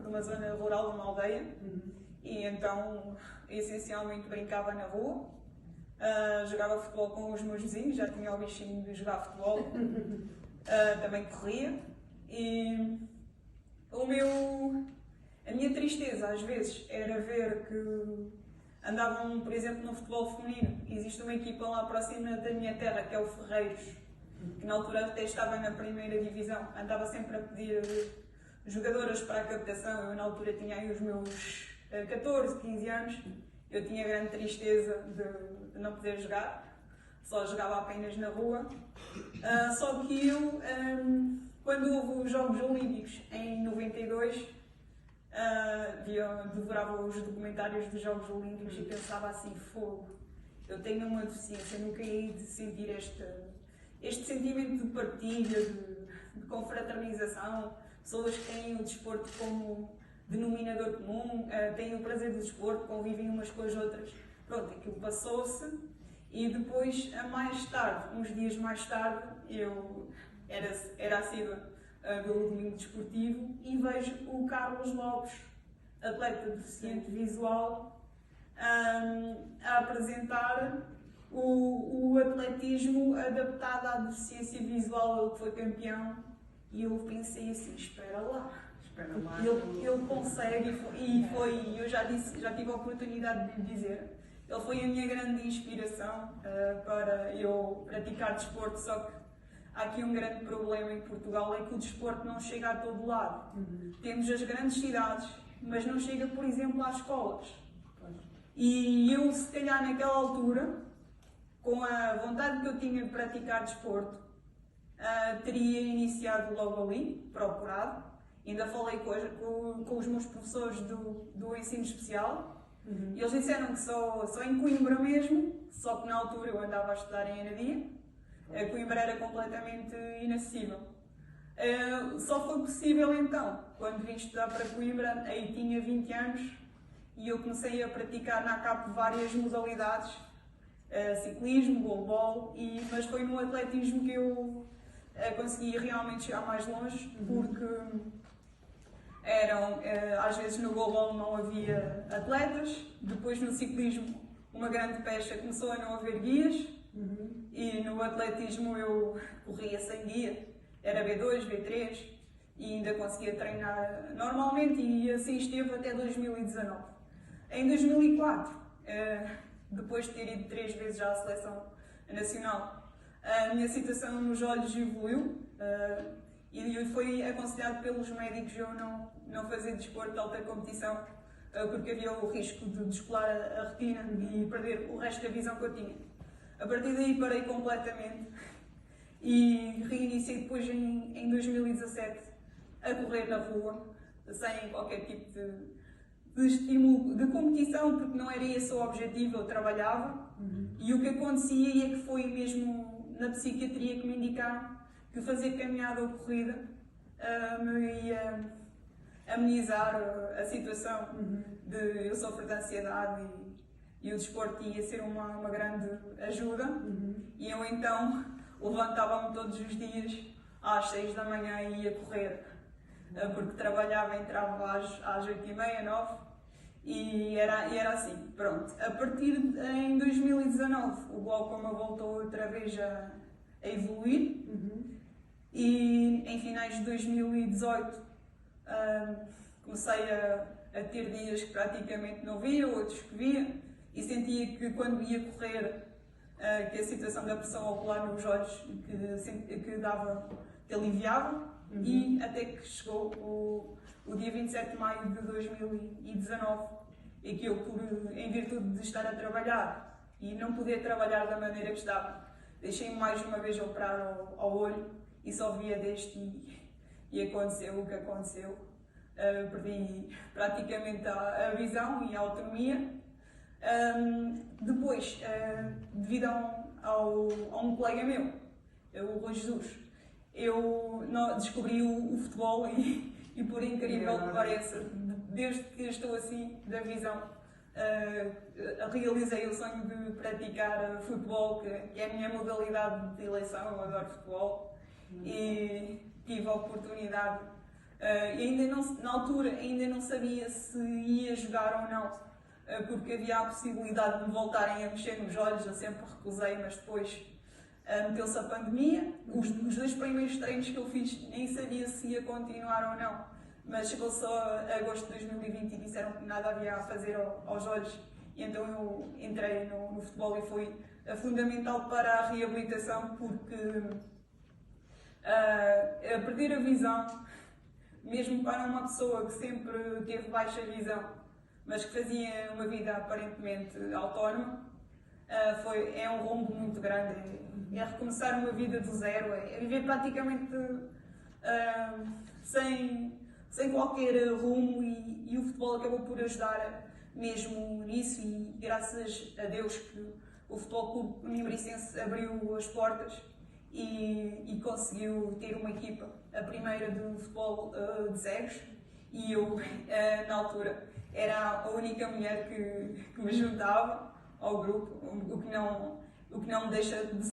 de uma zona rural, de uma aldeia, e então essencialmente brincava na rua, jogava futebol com os meus vizinhos, já tinha o bichinho de jogar futebol, também corria, e a minha tristeza às vezes era ver que andavam, por exemplo, no futebol feminino. Existe uma equipa lá próxima da minha terra, que é o Ferreiros, que na altura até estava na primeira divisão. Andava sempre a pedir jogadoras para a captação. Eu na altura tinha aí os meus 14, 15 anos. Eu tinha grande tristeza de não poder jogar. Só jogava apenas na rua. Só que eu, quando houve os Jogos Olímpicos em 92, devorava os documentários dos Jogos Olímpicos e pensava assim, fogo, eu tenho uma deficiência, nunca hei de sentir este sentimento de partilha, de confraternização, pessoas que têm o desporto como denominador comum, têm o prazer do desporto, convivem umas com as outras. Pronto, aquilo passou-se e depois, mais tarde, uns dias mais tarde, eu era assídua do domingo desportivo e vejo o Carlos Lopes, atleta deficiente visual, a apresentar o atletismo adaptado à deficiência visual. Ele foi campeão e eu pensei assim, espera lá, ele consegue, e eu já tive a oportunidade de lhe dizer, ele foi a minha grande inspiração para eu praticar desporto, só que há aqui um grande problema em Portugal, é que o desporto não chega a todo lado. Temos as grandes cidades, mas não chega, por exemplo, às escolas. E eu, se calhar, naquela altura, com a vontade que eu tinha de praticar desporto, teria iniciado logo ali, procurado. Ainda falei com os meus professores do ensino especial. E eles disseram que só em Coimbra mesmo, só que na altura eu andava a estudar em Anadia. Coimbra era completamente inacessível. Só foi possível então, quando vim estudar para Coimbra, aí tinha 20 anos, e eu comecei a praticar na ACAP várias modalidades, ciclismo, goalball, mas foi no atletismo que eu consegui realmente chegar mais longe, porque às vezes no goalball não havia atletas, depois no ciclismo uma grande pecha começou a não haver guias, e no atletismo eu corria sem guia, era B2, B3, e ainda conseguia treinar normalmente, e assim esteve até 2019. Em 2004, depois de ter ido 3 vezes à seleção nacional, a minha situação nos olhos evoluiu, e foi aconselhado pelos médicos eu não fazer desporto de alta competição, porque havia o risco de descolar a retina e perder o resto da visão que eu tinha. A partir daí parei completamente e reiniciei depois em 2017 a correr na rua, sem qualquer tipo de estímulo de competição, porque não era esse o objetivo, eu trabalhava. E o que acontecia é que foi mesmo na psiquiatria que me indicaram que fazer caminhada ou corrida me ia amenizar a situação de eu sofrer de ansiedade e o desporto ia ser uma grande ajuda. E eu então levantava-me todos os dias às 6 da manhã e ia correr, porque trabalhava, entrava às 8h30, 9h, e era assim, pronto. A partir em 2019 o glaucoma voltou outra vez a evoluir, e em finais de 2018 comecei a ter dias que praticamente não via, outros que via, e sentia que quando ia correr, que a situação da pressão ocular nos olhos que aliviava, e até que chegou o dia 27 de maio de 2019, e que eu, em virtude de estar a trabalhar e não poder trabalhar da maneira que estava, deixei-me mais uma vez operar ao olho e só via deste, e aconteceu o que aconteceu. Perdi praticamente a visão e a autonomia. Depois, devido a um colega meu, o Rui Jesus, eu descobri o futebol e por incrível que pareça, desde que estou assim da visão, realizei o sonho de praticar futebol, que é a minha modalidade de eleição. Eu adoro futebol, e tive a oportunidade Na altura ainda não sabia se ia jogar ou não, porque havia a possibilidade de me voltarem a mexer nos olhos. Eu sempre recusei, mas depois meteu-se a pandemia. Os 2 primeiros treinos que eu fiz nem sabia se ia continuar ou não, mas chegou-se a agosto de 2020 e disseram que nada havia a fazer aos olhos, e então eu entrei no futebol e foi fundamental para a reabilitação, porque perder a visão, mesmo para uma pessoa que sempre teve baixa visão, mas que fazia uma vida aparentemente autónoma, é um rombo muito grande. É recomeçar uma vida do zero, é viver praticamente sem qualquer rumo, e o futebol acabou por ajudar mesmo nisso, e graças a Deus que o Futebol Clube Unimaricense abriu as portas e conseguiu ter uma equipa, a primeira de futebol de cegos, e eu, na altura, era a única mulher que me juntava ao grupo, o que não me deixa de